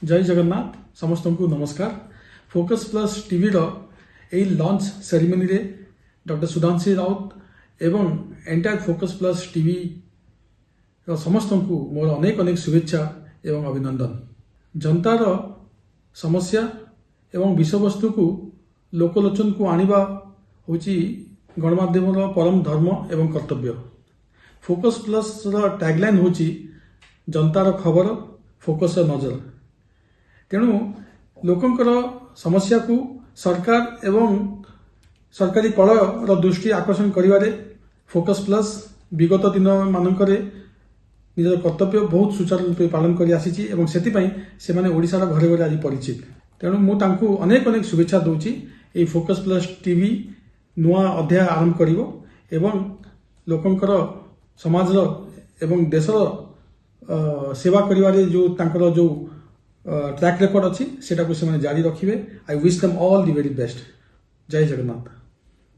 जय जगन्नाथ समस्त को नमस्कार। फोकस प्लस टीवी यही लॉन्च सेरेमनी रे डॉक्टर सुधांशु राउत एवं एंटायर फोकस प्लस टीवी समस्त को मोर अनेक अनेक शुभेच्छा एवं अभिनंदन। जनतार समस्या एवं विषयवस्तु को लोकलोचन को आनिबा होची गणमाध्यम परम धर्म एवं कर्तव्य। फोकस प्लस टैगलाइन होची जनतार खबर फोकस नजर। तेणु लोकंकर समस्या को सरकार एवं सरकारी कल दृष्टि आकर्षण करिवारे फोकस प्लस विगत दिन मानकरे निज कर्तव्य बहुत सुचारू रूपे पालन कर आसी एवं से माने ओडिशार घरे घरे आज परिचित। तेणु मु तांकु अनेक अनेक शुभेच्छा दूची। ये फोकस प्लस टीवी नुआ अध्याय आरंभ करिवो एवं लोकंकर समाज एवं देशर सेवा करिवारे जो तांकर जो ट्रैक रेकर्ड अच्छी सेटा को से जारी रखिए। I wish them all the very best. जय जगन्नाथ।